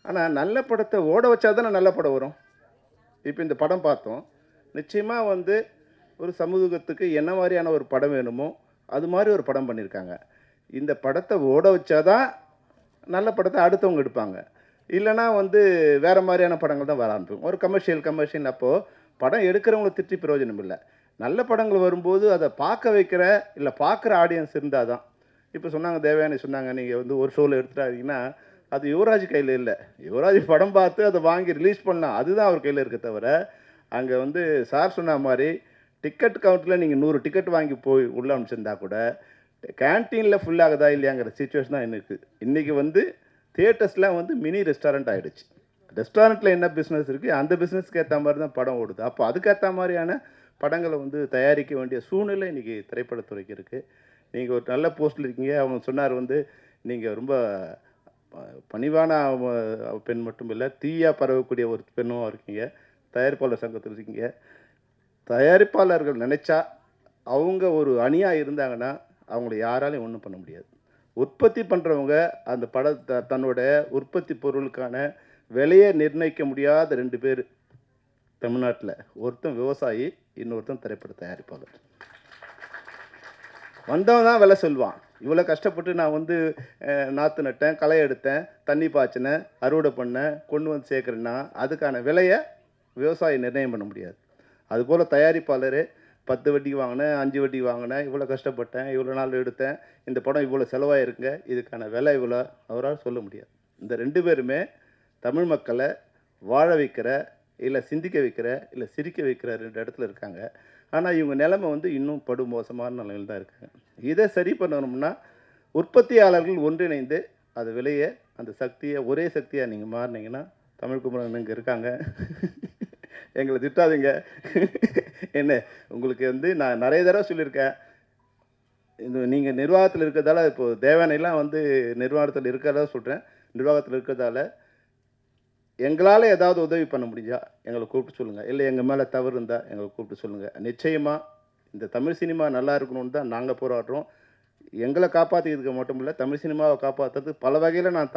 ஆனால் நல்ல படத்தை ஓட வச்சா தானே நல்ல படம் வரும். இப்போ இந்த படம் பார்த்தோம், நிச்சயமாக வந்து ஒரு சமூகத்துக்கு என்ன மாதிரியான ஒரு படம் வேணுமோ அது மாதிரி ஒரு படம் பண்ணியிருக்காங்க. இந்த படத்தை ஓட வச்சாதான் நல்ல படத்தை அடுத்தவங்க எடுப்பாங்க. இல்லைனா வந்து வேறு மாதிரியான படங்கள் தான் வர ஆரம்பிக்கும். ஒரு கமர்ஷியல் அப்போது படம் எடுக்கிறவங்களை திட்டி பிரயோஜனம் இல்லை. நல்ல படங்கள் வரும்போது அதை பார்க்க வைக்கிற இல்லை பார்க்குற ஆடியன்ஸ் இருந்தால் தான். இப்போ சொன்னாங்க, தேவயானி சொன்னாங்க, நீங்கள் வந்து ஒரு ஷோவில் எடுத்துட்டாங்கன்னா அது யுவராஜ் கையில் இல்லை. யுவராஜ் படம் பார்த்து அதை வாங்கி ரிலீஸ் பண்ணலாம், அதுதான் அவர் கையில் இருக்க தவிர, அங்கே வந்து சார் சொன்ன மாதிரி டிக்கெட் கவுண்ட்டில் நீங்கள் 100 டிக்கெட் வாங்கி போய் உள்ளே அனுப்பிச்சிருந்தா கூட கேன்டீனில் ஃபுல்லாகுதா இல்லையாங்கிற சுச்சுவேஷன் தான் எனக்கு. இன்றைக்கி வந்து தியேட்டர்ஸ்லாம் வந்து மினி ரெஸ்டாரண்ட் ஆகிடுச்சு. ரெஸ்டாரண்ட்டில் என்ன பிஸ்னஸ் இருக்குது அந்த பிஸ்னஸ்க்கு ஏற்ற மாதிரி தான் படம் ஓடுது. அப்போ அதுக்கேற்ற மாதிரியான படங்களை வந்து தயாரிக்க வேண்டிய சூழ்நிலை இன்றைக்கி திரைப்படத்துறைக்கு இருக்குது. நீங்கள் ஒரு நல்ல போஸ்ட்டில் இருக்கீங்க. அவங்க சொன்னார் வந்து நீங்கள் ரொம்ப பணிவான பெண் மட்டும் இல்லை, தீயாக பரவக்கூடிய ஒரு பெண்ணும் இருக்கீங்க. தயாரிப்பாளர் சங்கத்தில் இருக்கீங்க. தயாரிப்பாளர்கள் நினச்சா அவங்க ஒரு அணியாக இருந்தாங்கன்னா அவங்கள யாராலையும் ஒன்றும் பண்ண முடியாது. உற்பத்தி பண்ணுறவங்க அந்த தன்னோட உற்பத்தி பொருளுக்கான விலையை நிர்ணயிக்க முடியாத 2 பேர் தமிழ்நாட்டில். ஒருத்தன் விவசாயி, இன்னொருத்தன் திரைப்பட தயாரிப்பாளர். வந்தவன் தான் விலை சொல்வான். இவ்வளோ கஷ்டப்பட்டு நான் வந்து நாற்று நட்டேன், களை எடுத்தேன், தண்ணி பாய்ச்சினேன், அறுவடை பண்ணேன், கொண்டு வந்து சேர்க்குறேன்னா அதுக்கான விலையை விவசாயி நிர்ணயம் பண்ண முடியாது. அதுபோல் தயாரிப்பாளர் 10 வட்டிக்கு வாங்கினேன், 5 வட்டிக்கு வாங்கினேன், இவ்வளோ கஷ்டப்பட்டேன், இவ்வளோ நாள் எடுத்தேன், இந்த படம் இவ்வளோ செலவாயிருக்குங்க, இதுக்கான விலை இவ்வளோ அவரால் சொல்ல முடியாது. இந்த 2 பேருமே தமிழ் மக்களை வாழ வைக்கிற, இல்லை சிந்திக்க வைக்கிற, இல்லை சிரிக்க வைக்கிற 2 இடத்துல இருக்காங்க. ஆனால் இவங்க நிலைமை வந்து இன்னும் படு மோசமான நிலையில் தான் இருக்காங்க. இதை சரி பண்ணணும்னா உற்பத்தியாளர்கள் ஒன்றிணைந்து அது விலையை, அந்த சக்தியை ஒரே சக்தியாக நீங்கள் மாறினீங்கன்னா, தமிழ் குமரன் இங்கே இருக்காங்க, எங்களை திட்டாதீங்க. என்ன உங்களுக்கு வந்து நான் நிறைய தடவை சொல்லியிருக்கேன், இந்த நீங்கள் நிர்வாகத்தில் இருக்கிறதால, இப்போது தேவானையெல்லாம் வந்து நிர்வாகத்தில் இருக்கிறதா சொல்கிறேன், நிர்வாகத்தில் இருக்கிறதால எங்களால் ஏதாவது உதவி பண்ண முடிஞ்சால் எங்களை கூப்பிட்டு சொல்லுங்கள், இல்லை எங்கள் மேலே தவறு இருந்தால் எங்களை கூப்பிட்டு சொல்லுங்கள். நிச்சயமாக இந்த தமிழ் சினிமா நல்லா இருக்கணும்னு தான் நாங்கள் போராடுறோம். எங்களை காப்பாற்றிக்கிறதுக்கு மட்டும் இல்லை, தமிழ் சினிமாவை காப்பாற்றுறதுக்கு பல வகையில் நான்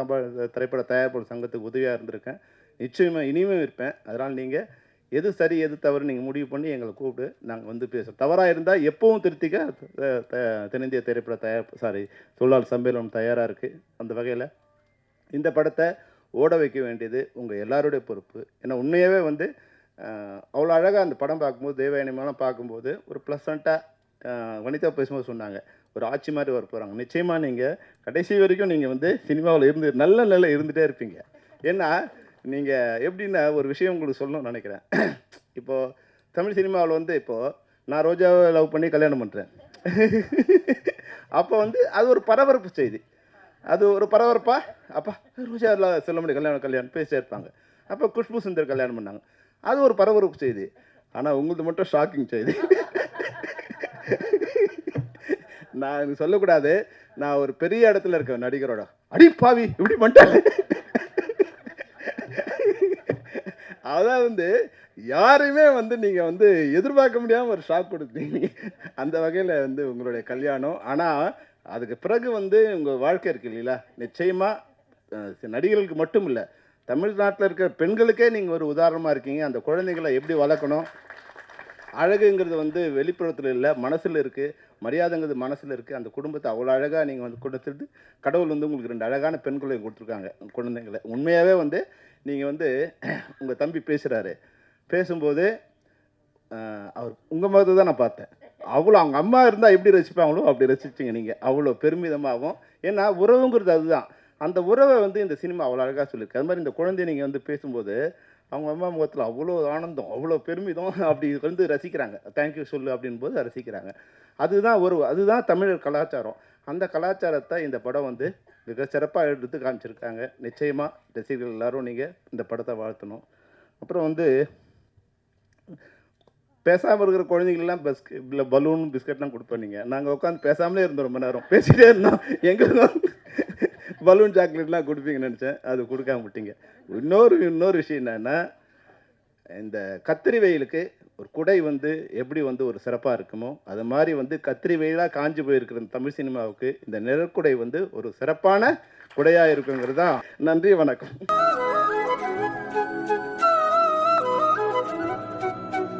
திரைப்பட தயாரிப்பாளர் சங்கத்துக்கு உதவியாக இருந்திருக்கேன். நிச்சயமாக இனிமேல் இருப்பேன். அதனால் நீங்கள் எது சரி எது தவறு நீங்கள் முடிவு பண்ணி எங்களை கூப்பிட்டு நாங்கள் வந்து பேசுகிறோம். தவறாக இருந்தால் எப்பவும் திருத்திக்க தென்னிந்திய திரைப்பட தொழிலாளர் சம்மேளனம் தயாராக இருக்குது. அந்த வகையில் இந்த படத்தை ஓட வைக்க வேண்டியது உங்கள் எல்லாருடைய பொறுப்பு. ஏன்னா உண்மையாகவே வந்து அவ்வளோ அழகாக அந்த படம் பார்க்கும்போது, தேவயானிமெல்லாம் பார்க்கும்போது ஒரு ப்ளசண்ட்டாக வனிதா பேசும்போது சொன்னாங்க, ஒரு ஆட்சி மாதிரி வர போகிறாங்க. நிச்சயமாக நீங்கள் கடைசி வரைக்கும் நீங்கள் வந்து சினிமாவில் நல்ல இருந்துகிட்டே இருப்பீங்க. ஏன்னா நீங்கள் எப்படின்னா ஒரு விஷயம் உங்களுக்கு சொல்லணும்னு நினைக்கிறேன். இப்போது தமிழ் சினிமாவில் வந்து இப்போது நான் ரோஜாவை லவ் பண்ணி கல்யாணம் பண்ணுறேன். அப்போ வந்து அது ஒரு பரபரப்பு செய்தி, அது ஒரு பரபரப்பா அப்பா ரோஜா சொல்ல முடியும் கல்யாணம் பேசிட்டே இருப்பாங்க. அப்போ குஷ்பு சுந்தர் கல்யாணம் பண்ணாங்க, அது ஒரு பரபரப்பு செய்தி. ஆனால் உங்களுக்கு மட்டும் ஷாக்கிங் செய்தி. நான் சொல்லக்கூடாது, நான் ஒரு பெரிய இடத்துல இருக்கேன் நடிகரோட, அடிப்பாவி இப்படி பண்ணிட்டாங்க. அதான் வந்து யாரையுமே வந்து நீங்கள் வந்து எதிர்பார்க்க முடியாமல் ஒரு ஷாக் கொடுத்தீங்க. அந்த வகையில் வந்து உங்களுடைய கல்யாணம். ஆனால் அதுக்கு பிறகு வந்து உங்கள் வாழ்க்கை இருக்குது இல்லைங்களா, நிச்சயமாக நடிகர்களுக்கு மட்டும் இல்லை, தமிழ்நாட்டில் இருக்கிற பெண்களுக்கே நீங்கள் ஒரு உதாரணமாக இருக்கீங்க. அந்த குழந்தைகளை எப்படி வளர்க்கணும், அழகுங்கிறது வந்து வெளிப்புறத்தில் இல்லை, மனசில் இருக்குது, மரியாதைங்கிறது மனசில் இருக்குது. அந்த குடும்பத்தை அவ்வளோ அழகாக நீங்கள் வந்து கொடுத்துட்டு கடவுள் வந்து உங்களுக்கு 2 அழகான பெண்களை கொடுத்துருக்காங்க, குழந்தைங்களை. உண்மையாகவே வந்து நீங்கள் வந்து உங்கள் தம்பி பேசும்போது அவர் உங்கள் முகத்தை தான் நான் பார்த்தேன். அவ்வளோ அவங்க அம்மா இருந்தால் எப்படி ரசிப்பாங்களோ அப்படி ரசிச்சிங்க நீங்கள், அவ்வளோ பெருமிதமாகவும். ஏன்னா உறவுங்கிறது அதுதான். அந்த உறவை வந்து இந்த சினிமா அவ்வளோ அழகாக சொல்லியிருக்கு. அது மாதிரி இந்த குழந்தைய நீங்கள் வந்து பேசும்போது அவங்க அம்மா முகத்தில் அவ்வளோ ஆனந்தம், அவ்வளோ பெருமிதம், அப்படி வந்து ரசிக்கிறாங்க. தேங்க்யூ சொல்லு அப்படின்போது ரசிக்கிறாங்க. அதுதான் தமிழர் கலாச்சாரம். அந்த கலாச்சாரத்தை இந்த படம் வந்து மிக சிறப்பாக எடுத்து காமிச்சிருக்காங்க. நிச்சயமாக ரசிகர்கள் எல்லோரும் நீங்கள் இந்த படத்தை வாழ்த்தணும். அப்புறம் வந்து பேசாமல் இருக்கிற குழந்தைங்களெலாம் இல்லை பலூன் பிஸ்கட்லாம் கொடுப்பீங்க. நாங்கள் உட்காந்து பேசாமலே இருந்தோம், ரொம்ப நேரம் பேசிகிட்டே இருந்தோம். எங்களுக்கும் பலூன் சாக்லேட்லாம் கொடுப்பீங்கன்னு நினச்சேன், அது கொடுக்காம விட்டீங்க. இன்னொரு விஷயம் என்னென்னா, இந்த கத்திரி வெயிலுக்கு ஒரு குடை வந்து எப்படி வந்து ஒரு சிறப்பாக இருக்குமோ அது மாதிரி வந்து கத்திரி வெயிலாக காஞ்சி போயிருக்கிற தமிழ் சினிமாவுக்கு இந்த நிழற்குடை வந்து ஒரு சிறப்பான குடையாக இருக்குங்கிறது தான். நன்றி, வணக்கம்.